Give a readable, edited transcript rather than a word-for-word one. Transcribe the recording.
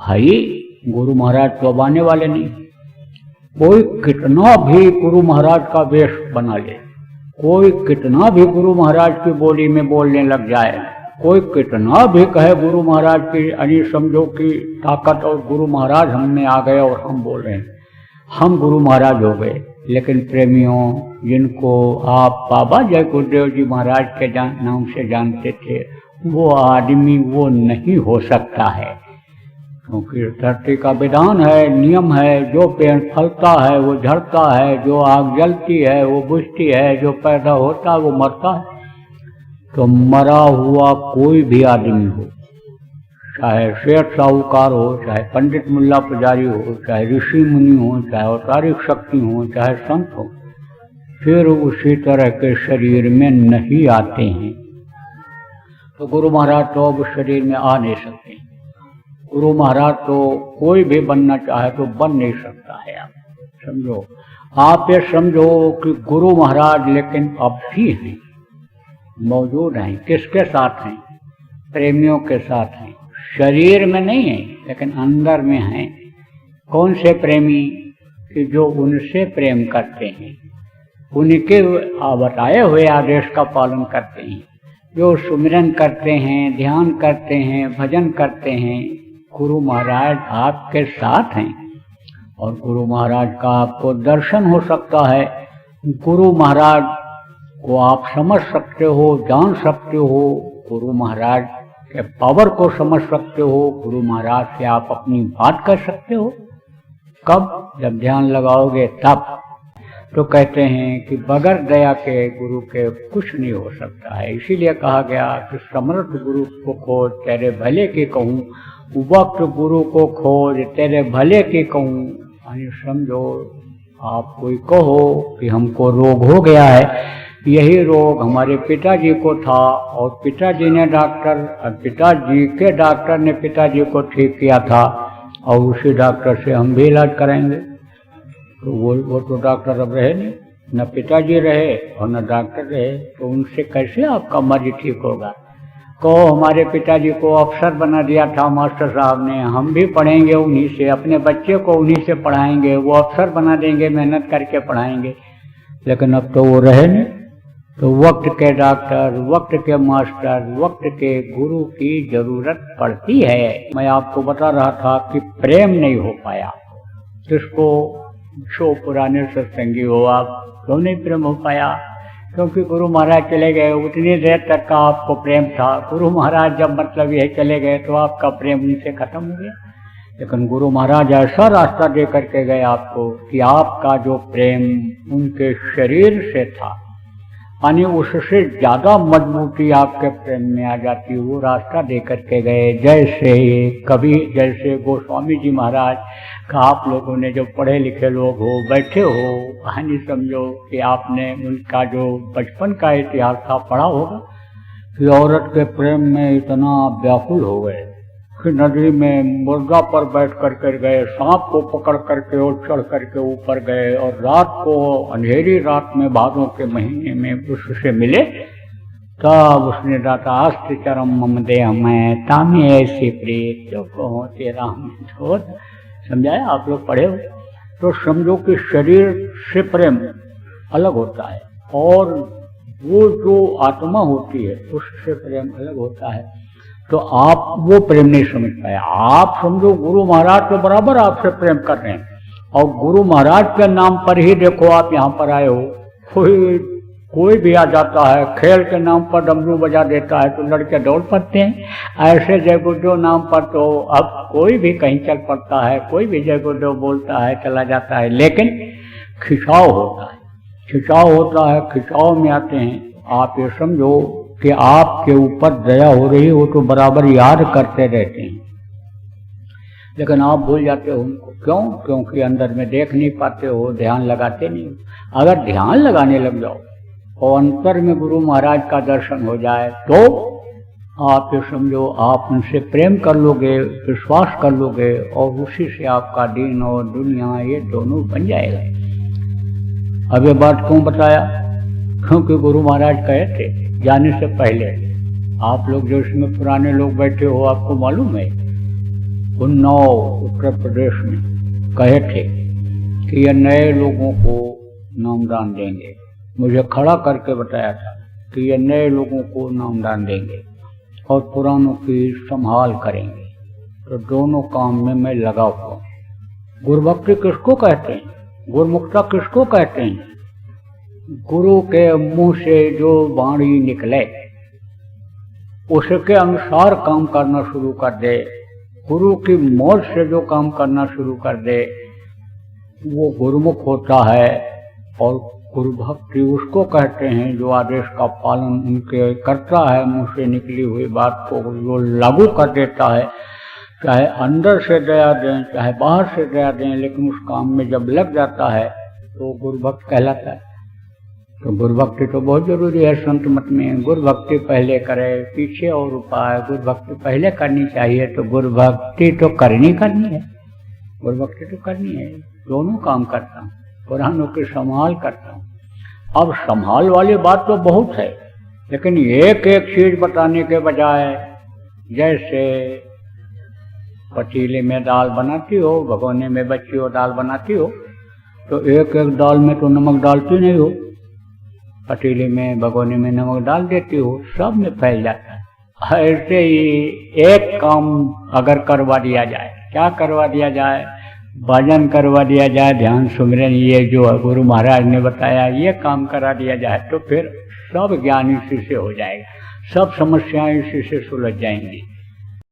भाई गुरु महाराज तो अब आने वाले नहीं। कोई कितना भी गुरु महाराज का वेश बना ले, कोई कितना भी गुरु महाराज की बोली में बोलने लग जाए, कोई कितना भी कहे गुरु महाराज की यानी समझो कि ताकत और गुरु महाराज हम में आ गए और हम बोल रहे हैं हम गुरु महाराज हो गए। लेकिन प्रेमियों, जिनको आप बाबा जय गुरुदेव जी महाराज के नाम से जानते थे, वो आदमी वो नहीं हो सकता है, क्योंकि धरती का विधान है, नियम है, जो पेड़ फलता है वो झड़ता है, जो आग जलती है वो बुझती है, जो पैदा होता है वो मरता है। तो मरा हुआ कोई भी आदमी हो, चाहे सेठ साहूकार हो, चाहे पंडित मुल्ला पुजारी हो, चाहे ऋषि मुनि हो, चाहे अवतारिक शक्ति हो, चाहे संत हो, फिर उसी तरह के शरीर में नहीं आते हैं। तो गुरु महाराज तो अब शरीर में आ नहीं सकते। गुरु महाराज तो कोई भी बनना चाहे तो बन नहीं सकता है। आप समझो, आप ये समझो कि गुरु महाराज लेकिन अब भी हैं, मौजूद हैं। किसके साथ हैं? प्रेमियों के साथ हैं। शरीर में नहीं है लेकिन अंदर में हैं। कौन से प्रेमी? कि जो उनसे प्रेम करते हैं, उनके बताए हुए आदेश का पालन करते हैं, जो सुमिरन करते हैं, ध्यान करते हैं, भजन करते हैं। गुरु महाराज आपके साथ हैं और गुरु महाराज का आपको दर्शन हो सकता है। गुरु महाराज को आप समझ सकते हो, जान सकते हो, गुरु महाराज के पावर को समझ सकते हो, गुरु महाराज से आप अपनी बात कर सकते हो। कब? जब ध्यान लगाओगे तब। तो कहते हैं कि बगैर दया के गुरु के कुछ नहीं हो सकता है। इसीलिए कहा गया कि समर्थ गुरु को खोज तेरे भले की कहूँ, वक्त गुरु को खोज तेरे भले की कहूँ। समझो, आप कोई कहो कि हमको रोग हो गया है, यही रोग हमारे पिताजी को था और पिताजी ने पिताजी के डॉक्टर ने पिताजी को ठीक किया था और उसी डॉक्टर से हम भी इलाज कराएंगे। तो वो तो डॉक्टर अब रहे नहीं, न पिताजी रहे और न डॉक्टर रहे, तो उनसे कैसे आपका मर्ज ठीक होगा? कहो हमारे पिताजी को अफसर बना दिया था मास्टर साहब ने, हम भी पढ़ेंगे उन्हीं से, अपने बच्चे को उन्हीं से पढ़ाएंगे, वो अफसर बना देंगे, मेहनत करके पढ़ाएंगे। लेकिन अब तो वो रहे नहीं। तो वक्त के डॉक्टर, वक्त के मास्टर, वक्त के गुरु की जरूरत पड़ती है। मैं आपको बता रहा था कि प्रेम नहीं हो पाया। जिसको जो पुराने सत्संगी हो आप, क्यों नहीं प्रेम हो पाया? क्योंकि गुरु महाराज चले गए, उतनी देर तक का आपको प्रेम था। गुरु महाराज जब मतलब ये चले गए तो आपका प्रेम उनसे खत्म हो गया। लेकिन गुरु महाराज ऐसा रास्ता दे करके गए आपको कि आपका जो प्रेम उनके शरीर से था, यानी उससे ज्यादा मजबूती आपके प्रेम में आ जाती, वो रास्ता दे करके गए। जैसे गोस्वामी जी महाराज का आप लोगों ने जो पढ़े लिखे लोग हो, बैठे हो, कहानी समझो कि आपने उनका जो बचपन का इतिहास था पढ़ा होगा कि औरत के प्रेम में इतना व्याकुल हो गए कि नदी में मुर्गा पर बैठ करके गए, सांप को पकड़ करके और चढ़ करके ऊपर गए, और रात को अंधेरी रात में भादों के महीने में उससे मिले। तब उसने दाता अस्त्र चरम मम देह में तामी ऐसी प्रीत जो कहो तेरा हम। समझाया? आप लोग पढ़े हो तो समझो कि शरीर से प्रेम अलग होता है और वो जो आत्मा होती है उससे प्रेम अलग होता है। तो आप वो प्रेम नहीं समझ पाए। आप समझो गुरु महाराज के बराबर आपसे प्रेम कर रहे हैं और गुरु महाराज के नाम पर ही देखो आप यहाँ पर आए हो। कोई भी आ जाता है, खेल के नाम पर डमरू बजा देता है तो लड़के दौड़ पड़ते हैं। ऐसे जय गुरुदेव नाम पर तो अब कोई भी कहीं चल पड़ता है, कोई भी जय गुरुदेव बोलता है चला जाता है, लेकिन खिंचाव होता है, खिंचाव में आते हैं। आप ये समझो कि आपके ऊपर दया हो रही है, वो तो बराबर याद करते रहते हैं, लेकिन आप भूल जाते हो उनको। क्यों? क्योंकि अंदर में देख नहीं पाते हो, ध्यान लगाते नहीं हो। अगर ध्यान लगाने लग जाओ और अंतर में गुरु महाराज का दर्शन हो जाए तो आप ये समझो आप उनसे प्रेम कर लोगे, विश्वास कर लोगे और उसी से आपका दीन और दुनिया ये दोनों बन जाएगा। अब ये बात क्यों बताया? क्योंकि गुरु महाराज कहे थे जाने से पहले, आप लोग जो इसमें पुराने लोग बैठे हो आपको मालूम है, उन्नाव उत्तर प्रदेश में कहे थे कि ये नए लोगों को नामदान देंगे। मुझे खड़ा करके बताया था कि ये नए लोगों को नामदान देंगे और पुरानों की संभाल करेंगे। तो दोनों काम में मैं लगा हुआ। गुरुभक्ति किसको कहते हैं? गुरुमुखता किसको कहते हैं? गुरु के मुंह से जो वाणी निकले उसके अनुसार काम करना शुरू कर दे। गुरु की मौज से जो काम करना शुरू कर दे वो गुरुमुख होता है। और गुरु भक्ति उसको कहते हैं जो आदेश का पालन उनके करता है, मुंह से निकली हुई बात को वो लागू कर देता है। चाहे अंदर से दया दें चाहे बाहर से दया दें, लेकिन उस काम में जब लग जाता है तो गुरु भक्त कहलाता है। तो गुरु भक्ति तो बहुत जरूरी है संत मत में। गुरु भक्ति पहले करे पीछे और उपाय। गुरु भक्ति पहले करनी चाहिए तो गुरु भक्ति तो करनी है। गुरु भक्ति तो करनी है। दोनों काम करता हूँ, पुरानों की संभाल करता हूँ। अब संभाल वाली बात तो बहुत है, लेकिन एक एक चीज बताने के बजाय, जैसे पतीले में दाल बनाती हो, भगोने में बच्ची हो दाल बनाती हो, तो एक एक दाल में तो नमक डालती नहीं हो। पतीले में भगोने में नमक डाल देती हो, सब में फैल जाता है। ऐसे ही एक काम अगर करवा दिया जाए, क्या करवा दिया जाए? भजन करवा दिया जाए, ध्यान सुमिरन, ये जो गुरु महाराज ने बताया, ये काम करा दिया जाए तो फिर सब ज्ञान इसी से हो जाएगा, सब समस्याएं इसी से सुलझ जाएंगी।